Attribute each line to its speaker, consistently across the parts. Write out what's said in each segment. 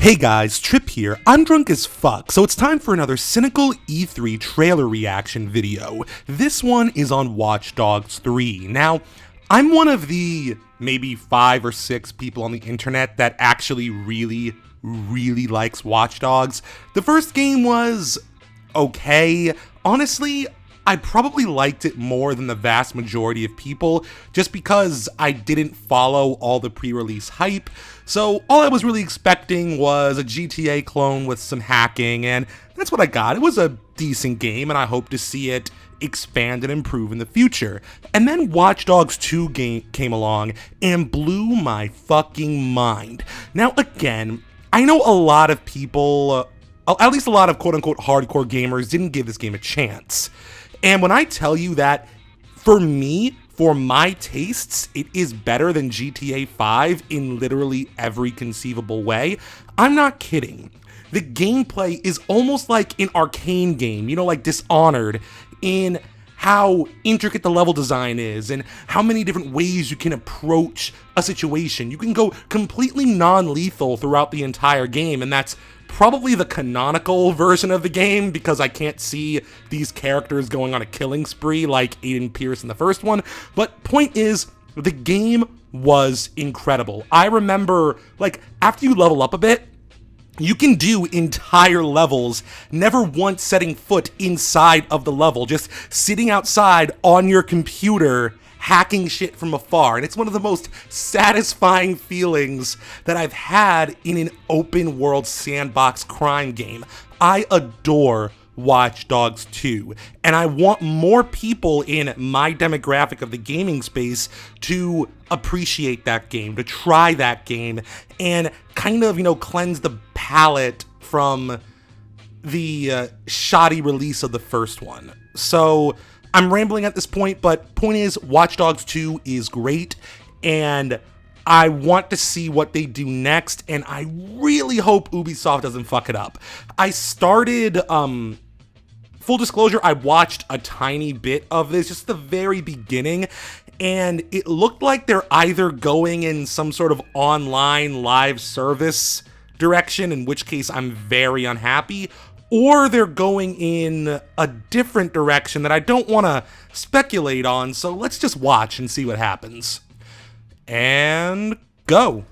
Speaker 1: Hey guys, Trip here. I'm drunk as fuck, so it's time for another cynical E3 trailer reaction video. This one is on Watch Dogs 3. Now, I'm one of the maybe 5 or 6 people on the internet that actually really likes Watch Dogs. The first game was okay. Honestly, I probably liked it more than the vast majority of people just because I didn't follow all the pre-release hype. So all I was really expecting was a GTA clone with some hacking, and that's what I got. It was a decent game, and I hope to see it expand and improve in the future. And then Watch Dogs 2 came along and blew my fucking mind. Now again, I know a lot of people, at least a lot of quote-unquote hardcore gamers, didn't give this game a chance. And when I tell you that, for me, for my tastes, it is better than GTA 5 in literally every conceivable way, I'm not kidding. The gameplay is almost like an arcane game, you know, like Dishonored, in how intricate the level design is and how many different ways you can approach a situation. You can go completely non-lethal throughout the entire game, and that's probably the canonical version of the game because I can't see these characters going on a killing spree like Aiden Pierce in the first one. But point is, the game was incredible. I remember, like, after you level up a bit, you can do entire levels, never once setting foot inside of the level, just sitting outside on your computer hacking shit from afar, and it's one of the most satisfying feelings that I've had in an open world sandbox crime game. I adore Watch Dogs 2, and I want more people in my demographic of the gaming space to appreciate that game, to try that game, and kind of, you know, cleanse the palate from the shoddy release of the first one. So I'm rambling at this point, but point is, Watch Dogs 2 is great, and I want to see what they do next, and I really hope Ubisoft doesn't fuck it up. I started, full disclosure, I watched a tiny bit of this, just the very beginning, and it looked like they're either going in some sort of online live service direction, in which case I'm very unhappy, or they're going in a different direction that I don't want to speculate on, so let's just watch and see what happens. And go.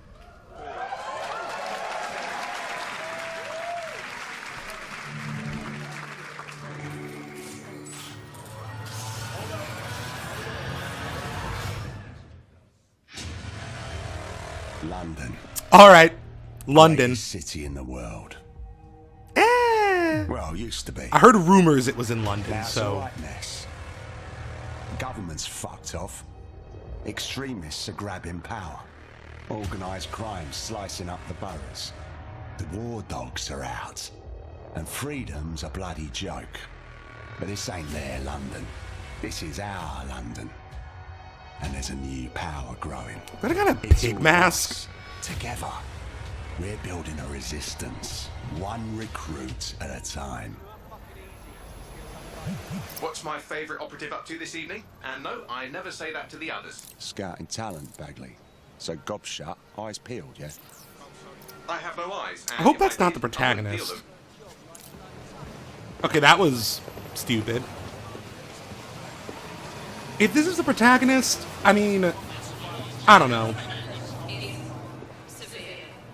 Speaker 2: London.
Speaker 1: All right, London.
Speaker 2: Greatest city in the world. Well, used to be.
Speaker 1: I heard rumors it was in London,
Speaker 2: Now it's a
Speaker 1: so...
Speaker 2: right mess. Government's fucked off. Extremists are grabbing power. Organised crime slicing up the boroughs. The war dogs are out. And freedom's a bloody joke. But this ain't their London. This is our London. And there's a new power growing.
Speaker 1: But I got a
Speaker 2: It's
Speaker 1: pig
Speaker 2: all
Speaker 1: mask.
Speaker 2: us, together. We're building a resistance, one recruit at a time.
Speaker 3: What's my favourite operative up to this evening? And no, I never say that to the others.
Speaker 2: Scouting talent, Bagley. So gob shut, eyes peeled, yeah?
Speaker 3: I have no eyes.
Speaker 1: I hope that's not the protagonist. Okay, that was stupid. If this is the protagonist, I mean, I don't know.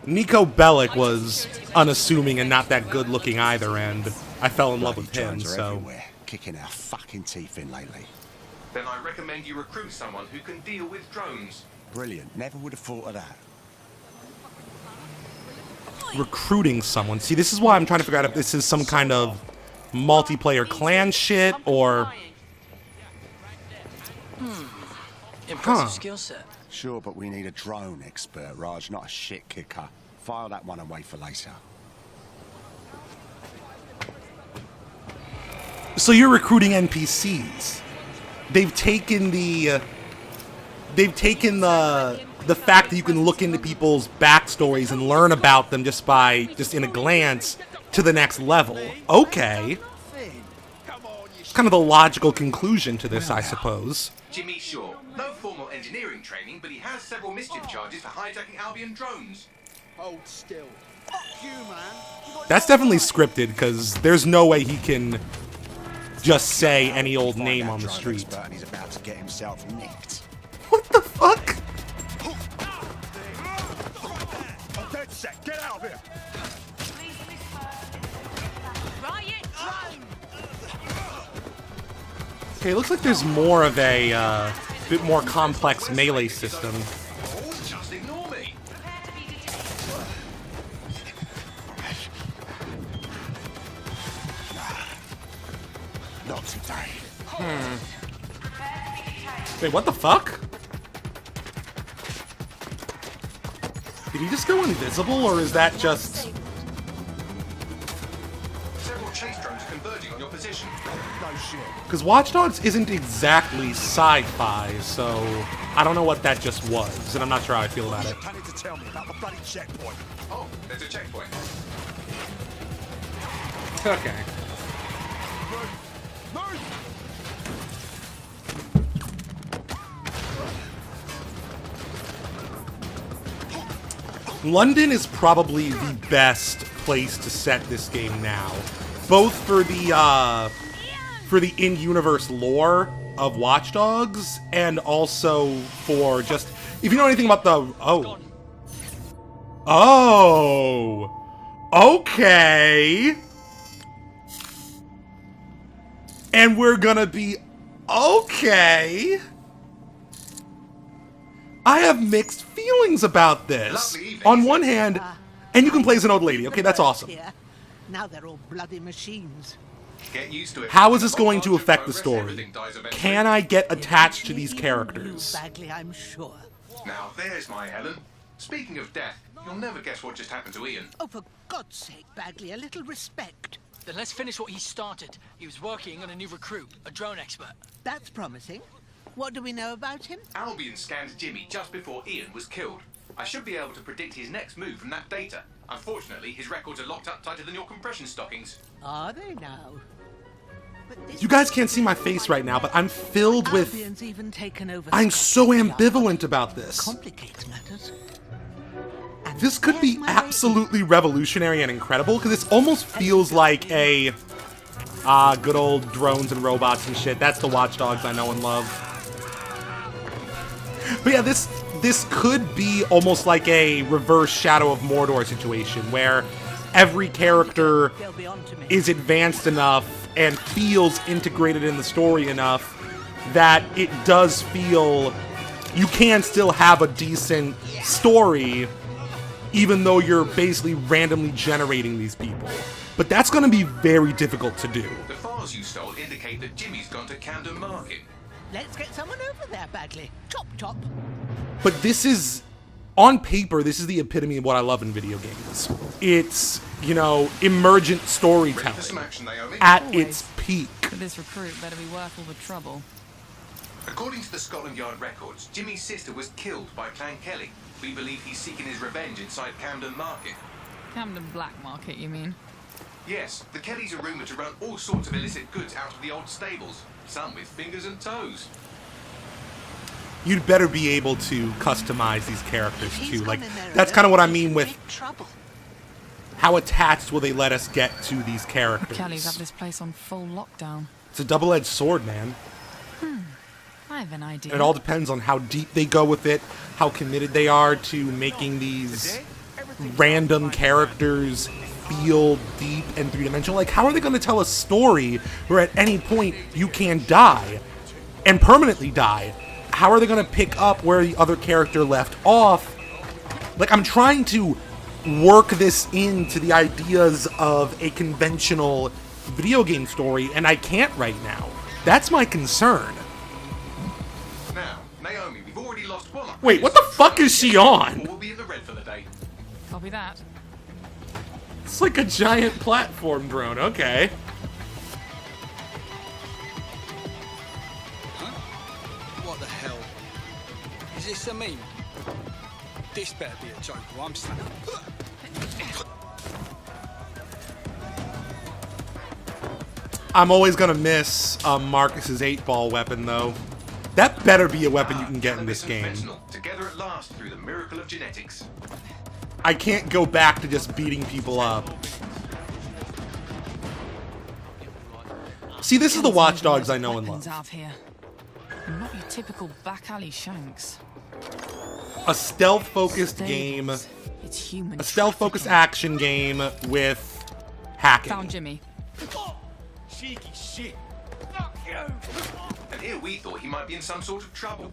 Speaker 1: Nico Bellic was unassuming and not that good looking either, and I fell in love with him,
Speaker 2: Drones are
Speaker 1: so...
Speaker 2: everywhere, kicking our fucking teeth in lately.
Speaker 3: Then I recommend you recruit someone who can deal with drones.
Speaker 2: Brilliant, never would have thought of that.
Speaker 1: Recruiting someone. See, this is why I'm trying to figure out if this is some kind of multiplayer clan shit, or...
Speaker 4: Impressive skill set.
Speaker 2: Sure, but we need a drone expert, Raj, not a shit kicker. File that one away for later.
Speaker 1: So you're recruiting NPCs. They've taken the fact that you can look into people's backstories and learn about them just in a glance to the next level. Okay. Kind of the logical conclusion to this, I suppose.
Speaker 3: Jimmy Shaw. No formal engineering training, but he has several mischief charges for hijacking Albion drones.
Speaker 5: Hold still. Fuck you, man.
Speaker 1: That's definitely scripted, because there's no way he can just say any old name on the street.
Speaker 2: And he's about to get himself nicked.
Speaker 1: What the fuck?
Speaker 2: I'm dead set. Get out of here.
Speaker 4: Riot drone!
Speaker 1: Okay, looks like there's more of a bit more complex melee system.
Speaker 3: Oh, just ignore me.
Speaker 2: Not today.
Speaker 1: Wait, what the fuck? Did he just go invisible, or is that just...
Speaker 3: Several chase drones are converging on your position.
Speaker 2: No shit.
Speaker 1: Because Watch Dogs isn't exactly sci-fi, so I don't know what that just was, and I'm not sure how I feel about it.
Speaker 2: Planning to tell me about the bloody checkpoint.
Speaker 3: Oh, there's a checkpoint.
Speaker 1: Okay.
Speaker 2: Move!
Speaker 1: London is probably the best place to set this game now, both for the in-universe lore of Watch Dogs, and also for just, if you know anything about the okay, and we're gonna be okay. I have mixed feelings about this.
Speaker 3: Lovely evening.
Speaker 1: On one hand, and you can play as an old lady. Okay, that's awesome.
Speaker 6: Yeah. Now they're all bloody machines.
Speaker 3: Get used to it.
Speaker 1: How is this going to
Speaker 3: Bombardment
Speaker 1: affect the
Speaker 3: progress,
Speaker 1: story?
Speaker 3: everything dies eventually.
Speaker 1: Can I get attached to these
Speaker 6: Even
Speaker 1: characters?
Speaker 6: You, Bagley, I'm sure.
Speaker 3: Now, there's my Helen. Speaking of death, you'll never guess what just happened to Ian.
Speaker 6: Oh, for God's sake, Bagley, a little respect.
Speaker 4: Then let's finish what he started. He was working on a new recruit, a drone expert.
Speaker 6: That's promising. What do we know about him?
Speaker 3: Albion scanned Jimmy just before Ian was killed. I should be able to predict his next move from that data. Unfortunately, his records are locked up tighter than your compression stockings.
Speaker 6: Are they now? But this
Speaker 1: You guys can't see my face right now, but I'm filled with...
Speaker 6: Albion's even taken over.
Speaker 1: I'm so
Speaker 6: Scotland Yard.
Speaker 1: ambivalent about this.
Speaker 6: Complicates matters. And
Speaker 1: This could be
Speaker 6: there's my
Speaker 1: absolutely revolutionary and incredible, because it almost feels like a... good old drones and robots and shit. That's the Watch Dogs I know and love. But yeah, this could be almost like a reverse Shadow of Mordor situation, where every character
Speaker 6: They'll be on to me.
Speaker 1: is advanced enough and feels integrated in the story enough that it does feel you can still have a decent story even though you're basically randomly generating these people. But that's going to be very difficult to do.
Speaker 3: The files you stole indicate that Jimmy's gone to Camden Market.
Speaker 6: Let's get someone over there, Bagley. Chop, chop.
Speaker 1: But this is, on paper, this is the epitome of what I love in video games. It's, you know, emergent
Speaker 3: Ready
Speaker 1: storytelling
Speaker 3: for some action, Naomi?
Speaker 1: at its peak.
Speaker 7: But this recruit better be worth all the trouble.
Speaker 3: According to the Scotland Yard records, Jimmy's sister was killed by Clan Kelly. We believe he's seeking his revenge inside Camden Market.
Speaker 7: Camden Black Market, you mean?
Speaker 3: Yes, the Kellys are rumoured to run all sorts of illicit goods out of the old stables. Some with fingers and toes.
Speaker 1: You'd better be able to customize these characters
Speaker 6: He's
Speaker 1: too.
Speaker 6: gone
Speaker 1: Like,
Speaker 6: in there
Speaker 1: that's
Speaker 6: alone.
Speaker 1: kind of what I
Speaker 6: He's
Speaker 1: mean
Speaker 6: in
Speaker 1: with
Speaker 6: big trouble.
Speaker 1: how attached will they let us get to these
Speaker 7: The
Speaker 1: characters.
Speaker 7: Kellys have this place on full lockdown.
Speaker 1: It's a double-edged sword, man.
Speaker 7: I have an idea.
Speaker 1: It all depends on how deep they go with it, how committed they are to making these random characters feel deep and three-dimensional. Like, how are they going to tell a story where at any point you can die and permanently die? How are they going to pick up where the other character left off? Like, I'm trying to work this into the ideas of a conventional video game story, and I can't right now. That's my concern.
Speaker 3: Now, Naomi, we've already lost one.
Speaker 1: Wait, what the fuck is she on?
Speaker 3: We'll be in the red for the day.
Speaker 7: Copy that.
Speaker 1: It's like a giant platform drone, okay.
Speaker 5: What the hell? Is this a meme? This better be a joke or I'm snapping.
Speaker 1: I'm always gonna miss Marcus's 8-ball weapon, though. That better be a weapon you can get in this game.
Speaker 3: Fentanyl, together at last through the miracle of genetics.
Speaker 1: I can't go back to just beating people up. See, this is the Watch Dogs I know and love.
Speaker 7: Out here. Not your typical back alley shanks.
Speaker 1: A stealth-focused game.
Speaker 7: It's human.
Speaker 1: A stealth-focused action game with hacking.
Speaker 7: Found Jimmy.
Speaker 5: Cheeky shit.
Speaker 3: And here we thought he might be in some sort of trouble.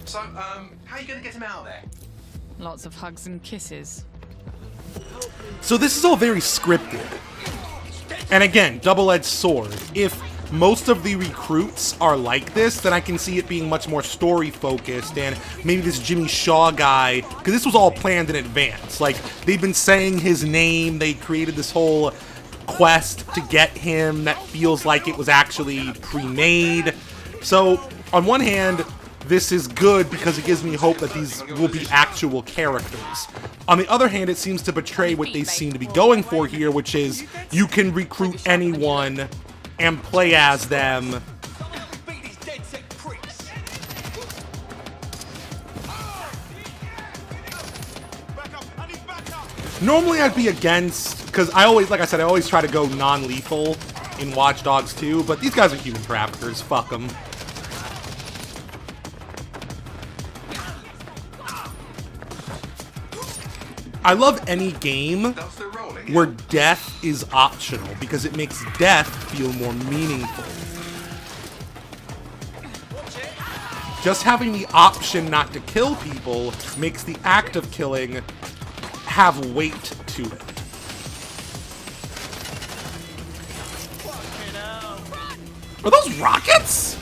Speaker 3: So, how are you going to get him out of there?
Speaker 7: Lots of hugs and kisses.
Speaker 1: So this is all very scripted. And again, double-edged sword. If most of the recruits are like this, then I can see it being much more story-focused, and maybe this Jimmy Shaw guy, because this was all planned in advance. Like, they've been saying his name, they created this whole quest to get him that feels like it was actually pre-made. So, on one hand, this is good because it gives me hope that these will be actual characters. On the other hand, it seems to betray what they seem to be going for here, which is you can recruit anyone and play as them. Normally I'd be against, because I always, like I said, I always try to go non-lethal in Watch Dogs 2, but these guys are human traffickers, fuck them. I love any game where death is optional, because it makes death feel more meaningful. Just having the option not to kill people makes the act of killing have weight to it. Are those rockets?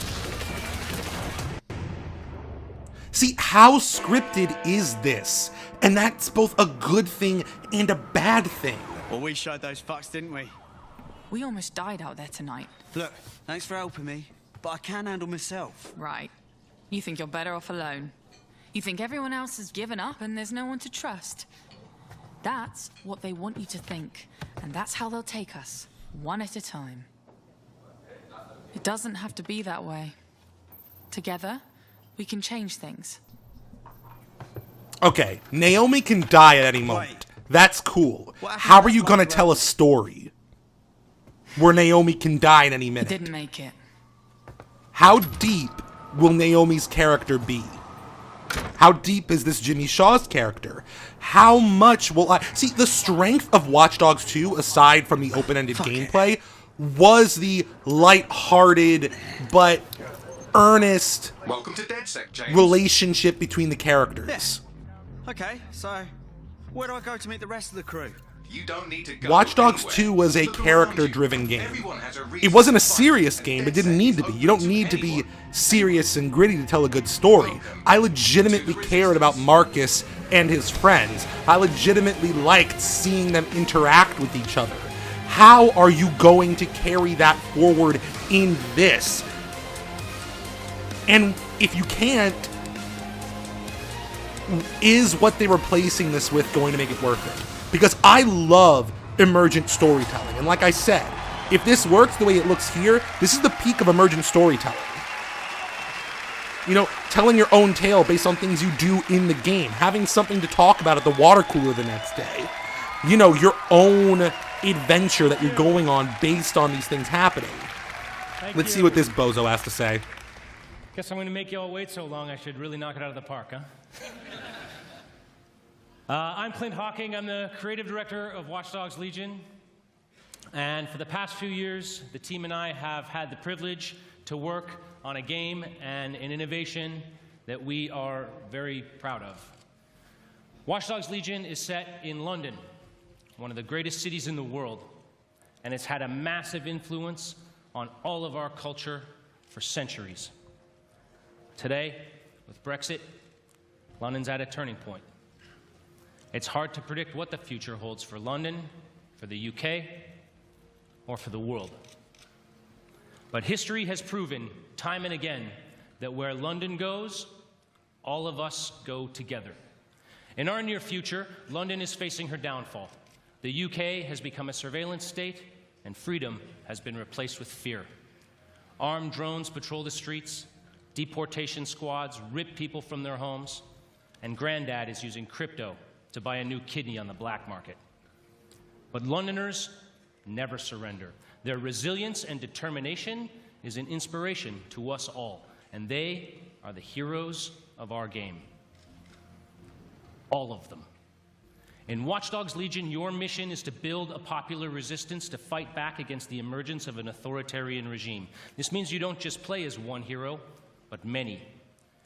Speaker 1: See, how scripted is this? And that's both a good thing and a bad thing.
Speaker 5: Well, we showed those fucks, didn't we?
Speaker 7: We almost died out there tonight.
Speaker 5: Look, thanks for helping me, but I can handle myself.
Speaker 7: Right. You think you're better off alone. You think everyone else has given up and there's no one to trust. That's what they want you to think, and that's how they'll take us, one at a time. It doesn't have to be that way. Together, we can change things.
Speaker 1: Okay, Naomi can die at any moment. That's cool. How are you gonna tell a story where Naomi can die at any minute?
Speaker 7: Didn't make it.
Speaker 1: How deep will Naomi's character be? How deep is this Jimmy Shaw's character? How much will I... See, the strength of Watch Dogs 2, aside from the open-ended gameplay, was the light-hearted but earnest
Speaker 3: Welcome to DedSec, James.
Speaker 1: relationship between the characters.
Speaker 5: Okay, so where do I go to meet the rest of the crew?
Speaker 3: You don't need to go
Speaker 1: Watch Dogs
Speaker 3: anywhere.
Speaker 1: 2 was a
Speaker 3: Look around
Speaker 1: character-driven
Speaker 3: you.
Speaker 1: game.
Speaker 3: Everyone has a reason
Speaker 1: It wasn't a
Speaker 3: to fight,
Speaker 1: serious
Speaker 3: and
Speaker 1: game. It
Speaker 3: DedSec
Speaker 1: didn't need to
Speaker 3: is
Speaker 1: be. You don't
Speaker 3: open
Speaker 1: need to be
Speaker 3: anyone.
Speaker 1: serious and gritty to tell a good story. I legitimately cared about Marcus and his friends. I legitimately liked seeing them interact with each other. How are you going to carry that forward in this? And if you can't, is what they're replacing this with going to make it worth it? Because I love emergent storytelling. And like I said, if this works the way it looks here, this is the peak of emergent storytelling. You know, telling your own tale based on things you do in the game. Having something to talk about at the water cooler the next day. You know, your own adventure that you're going on based on these things happening. Let's see what this bozo has to say.
Speaker 8: Guess I'm going to make you all wait so long, I should really knock it out of the park, huh? I'm Clint Hawking. I'm the creative director of Watch Dogs Legion. And for the past few years, the team and I have had the privilege to work on a game and an innovation that we are very proud of. Watch Dogs Legion is set in London, one of the greatest cities in the world, and it's had a massive influence on all of our culture for centuries. Today, with Brexit, London's at a turning point. It's hard to predict what the future holds for London, for the UK, or for the world. But history has proven time and again that where London goes, all of us go together. In our near future, London is facing her downfall. The UK has become a surveillance state, and freedom has been replaced with fear. Armed drones patrol the streets, deportation squads rip people from their homes, and Granddad is using crypto to buy a new kidney on the black market. But Londoners never surrender. Their resilience and determination is an inspiration to us all, and they are the heroes of our game. All of them. In Watch Dogs Legion, your mission is to build a popular resistance to fight back against the emergence of an authoritarian regime. This means you don't just play as one hero, but many.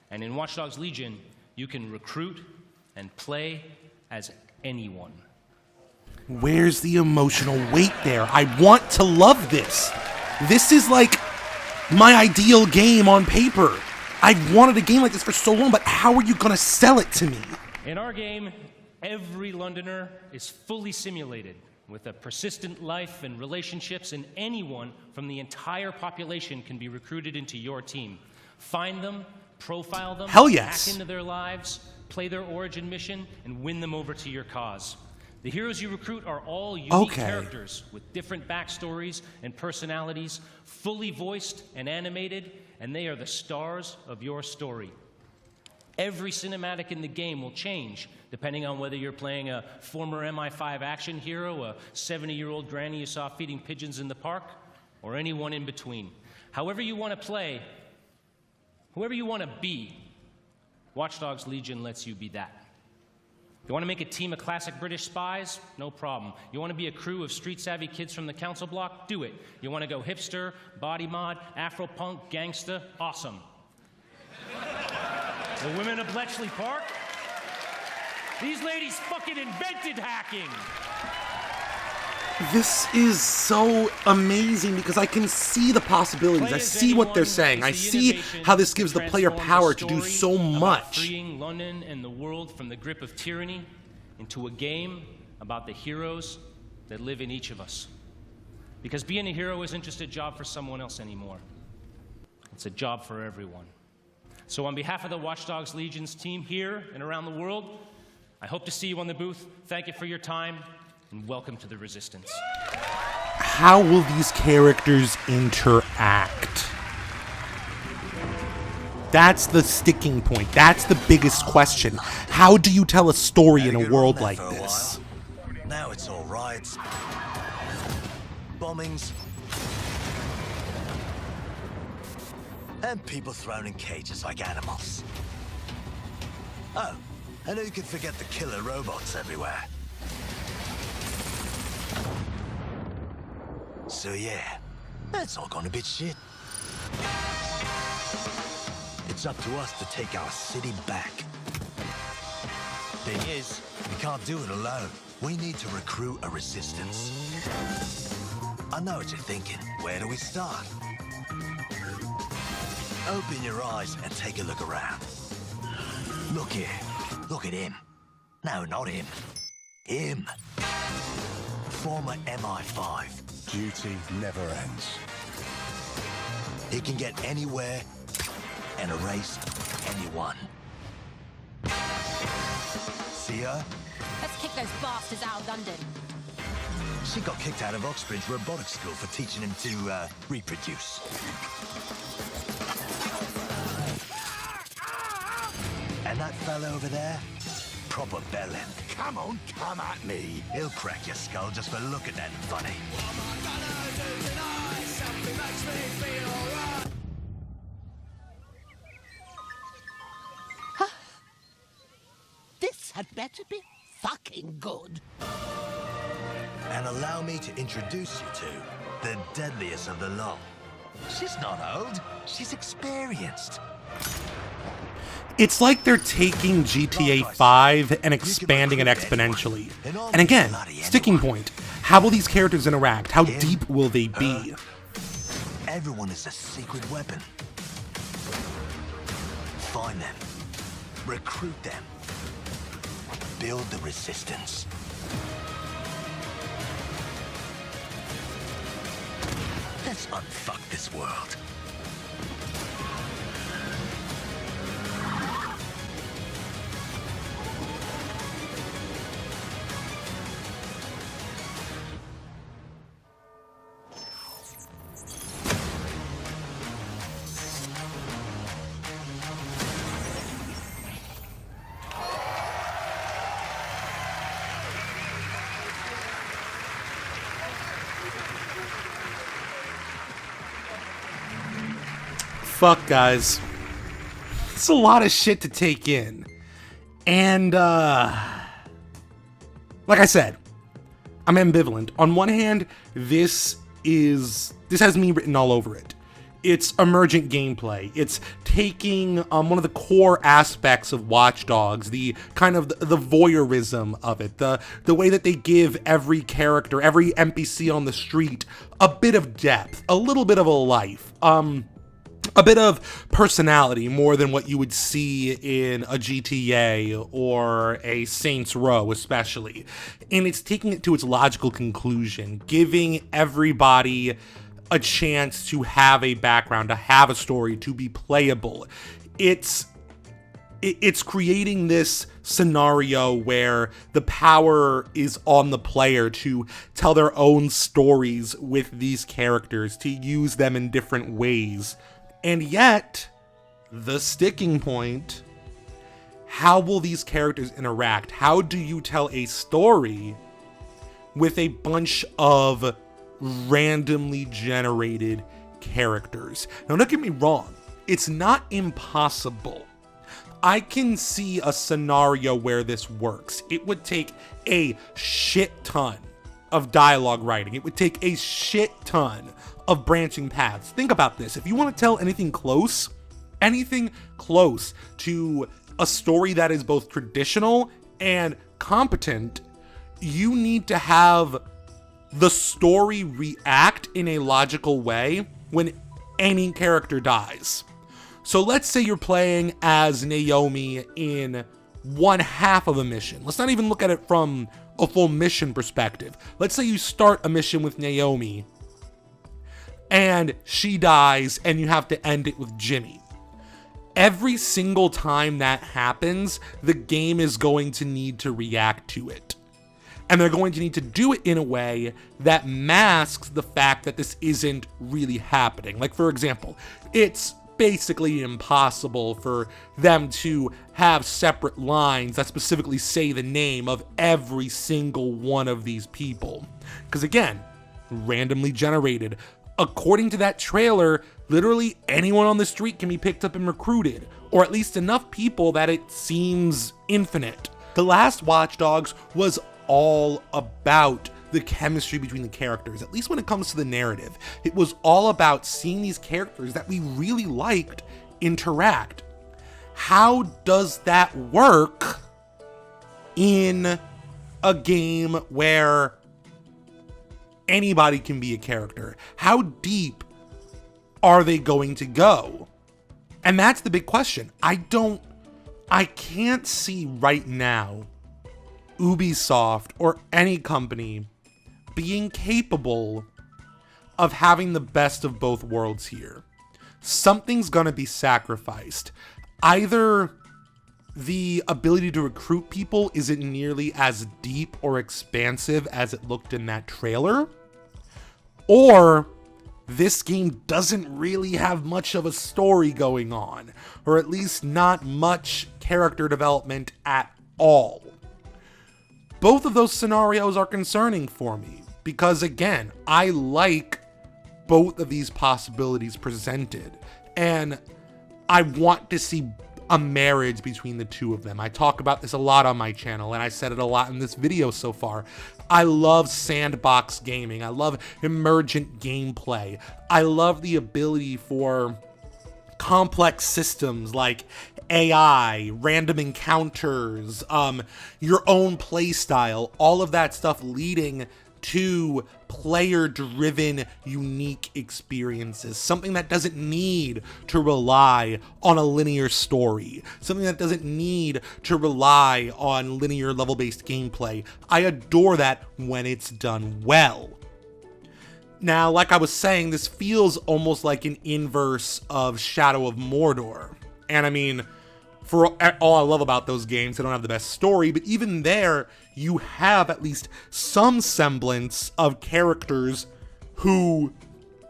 Speaker 8: And in Watch Dogs Legion, you can recruit and play as anyone.
Speaker 1: Where's the emotional weight there? I want to love this. This is like my ideal game on paper. I've wanted a game like this for so long, but how are you going to sell it to me?
Speaker 8: In our game, every Londoner is fully simulated with a persistent life and relationships, and anyone from the entire population can be recruited into your team. Find them, profile them,
Speaker 1: Hell yes.
Speaker 8: hack into their lives, play their origin mission, and win them over to your cause. The heroes you recruit are all unique characters with different backstories and personalities, fully voiced and animated, and they are the stars of your story. Every cinematic in the game will change, depending on whether you're playing a former MI5 action hero, a 70-year-old granny you saw feeding pigeons in the park, or anyone in between. However you want to play, whoever you want to be, Watch Dogs Legion lets you be that. You want to make a team of classic British spies? No problem. You want to be a crew of street-savvy kids from the council block? Do it. You want to go hipster, body mod, Afro-punk, gangsta? Awesome. The women of Bletchley Park? These ladies fucking invented hacking!
Speaker 1: This is so amazing because I can see the possibilities. I see what they're saying. I see how this gives the player power to do so much.
Speaker 8: Freeing London and the world from the grip of tyranny into a game about the heroes that live in each of us. Because being a hero isn't just a job for someone else anymore. It's a job for everyone. So on behalf of the Watch Dogs Legion's team here and around the world, I hope to see you on the booth. Thank you for your time, and welcome to the Resistance.
Speaker 1: How will these characters interact? That's the sticking point. That's the biggest question. How do you tell a story in a world like this?
Speaker 2: Now it's all riots, bombings, and people thrown in cages like animals. Oh, and who could forget the killer robots everywhere? So yeah, that's all gone a bit shit. It's up to us to take our city back. Thing is, we can't do it alone. We need to recruit a resistance. I know what you're thinking. Where do we start? Open your eyes and take a look around. Look here. Look at him. No, not him. Him. Former MI5.
Speaker 9: Duty never ends.
Speaker 2: He can get anywhere and erase anyone. See her?
Speaker 10: Let's kick those bastards out of London.
Speaker 2: She got kicked out of Oxbridge Robotics School for teaching him to reproduce. And that fella over there? Proper bellend.
Speaker 9: Come on, come at me.
Speaker 2: He'll crack your skull just for looking at him funny.
Speaker 6: This had better be fucking good.
Speaker 2: And allow me to introduce you to the deadliest of the lot. She's not old, she's experienced.
Speaker 1: It's like they're taking GTA 5 and expanding it exponentially. And again, sticking point. How will these characters interact? How deep will they be?
Speaker 2: Everyone is a secret weapon. Find them. Recruit them. Build the resistance. Let's unfuck this world.
Speaker 1: fuck, guys. It's a lot of shit to take in. And, like I said, I'm ambivalent. On one hand, this has me written all over it. It's emergent gameplay. It's taking one of the core aspects of Watch Dogs, the kind of the voyeurism of it, the way that they give every character, every NPC on the street, a bit of depth, a little bit of a life, a bit of personality more than what you would see in a GTA or a Saints Row especially. And it's taking it to its logical conclusion, giving everybody a chance to have a background, to have a story, to be playable. It's creating this scenario where the power is on the player to tell their own stories with these characters, to use them in different ways. And yet, the sticking point, how will these characters interact? How do you tell a story with a bunch of randomly generated characters? Now, don't get me wrong, it's not impossible. I can see a scenario where this works. It would take a shit ton of dialogue writing. It would take a shit ton of branching paths. Think about this. If you want to tell anything close to a story that is both traditional and competent, you need to have the story react in a logical way when any character dies. So let's say you're playing as Naomi in one half of a mission. Let's not even look at it from a full mission perspective. Let's say you start a mission with Naomi and she dies and you have to end it with Jimmy. Every single time that happens, the game is going to need to react to it. And they're going to need to do it in a way that masks the fact that this isn't really happening. Like, for example, it's basically impossible for them to have separate lines that specifically say the name of every single one of these people. Because again, randomly generated. According to that trailer, literally anyone on the street can be picked up and recruited, or at least enough people that it seems infinite. The last Watch Dogs was all about the chemistry between the characters, at least when it comes to the narrative. It was all about seeing these characters that we really liked interact. How does that work in a game where anybody can be a character? How deep are they going to go? And that's the big question. I can't see right now Ubisoft or any company being capable of having the best of both worlds here. Something's gonna be sacrificed. Either the ability to recruit people isn't nearly as deep or expansive as it looked in that trailer, or this game doesn't really have much of a story going on, or at least not much character development at all. Both of those scenarios are concerning for me because, again, I like both of these possibilities presented, and I want to see a marriage between the two of them. I talk about this a lot on my channel, and I said it a lot in this video so far. I love sandbox gaming. I love emergent gameplay. I love the ability for complex systems like AI, random encounters, your own play style, all of that stuff leading to player-driven, unique experiences. Something that doesn't need to rely on a linear story. Something that doesn't need to rely on linear level-based gameplay. I adore that when it's done well. Now, like I was saying, this feels almost like an inverse of Shadow of Mordor. And I mean, for all I love about those games, they don't have the best story, but even there, you have at least some semblance of characters who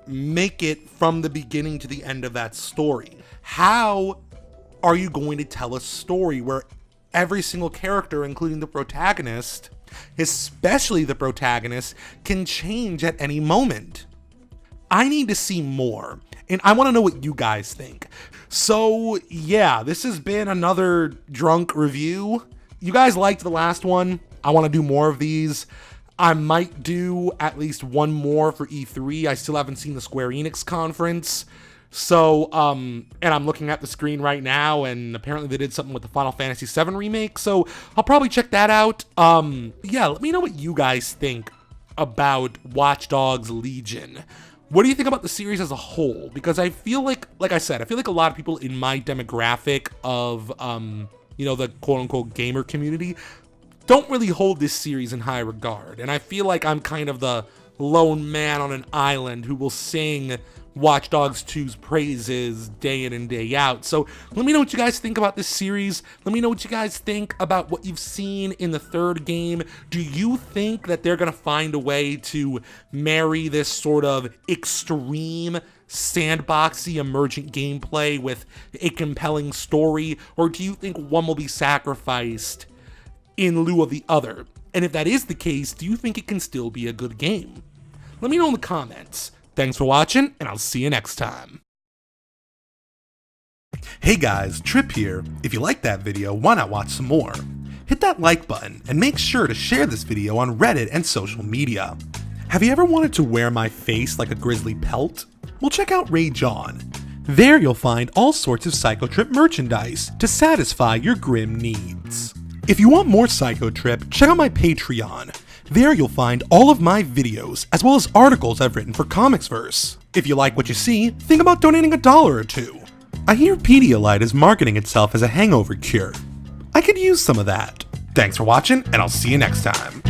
Speaker 1: make it from the beginning to the end of that story. How are you going to tell a story where every single character, including the protagonist, especially the protagonist, can change at any moment? I need to see more. and I want to know what you guys think. So yeah, this has been another drunk review. You guys liked the last one. I want to do more of these. I might do at least one more for E3. I still haven't seen the Square Enix conference. So, and I'm looking at the screen right now, and apparently they did something with the Final Fantasy VII remake, so I'll probably check that out. Yeah, let me know what you guys think about Watch Dogs Legion. What do you think about the series as a whole? Because I feel like I said, I feel like a lot of people in my demographic of, you know, the quote-unquote gamer community don't really hold this series in high regard, and I feel like I'm kind of the lone man on an island who will sing Watch Dogs 2's praises day in and day out. So let me know what you guys think about this series. Let me know what you guys think about what you've seen in the third game. Do you think that they're gonna find a way to marry this sort of extreme sandboxy emergent gameplay with a compelling story, or do you think one will be sacrificed in lieu of the other? And if that is the case, do you think it can still be a good game? Let me know in the comments. Thanks for watching, and I'll see you next time. Hey guys, Trip here. If you liked that video, why not watch some more? Hit that like button, and make sure to share this video on Reddit and social media. Have you ever wanted to wear my face like a grizzly pelt? Well, check out Rage On. There you'll find all sorts of psychotrip merchandise to satisfy your grim needs. If you want more psychotrip, check out my Patreon. There you'll find all of my videos, as well as articles I've written for Comicsverse. If you like what you see, think about donating $1 or $2. I hear Pedialyte is marketing itself as a hangover cure. I could use some of that. Thanks for watching, and I'll see you next time.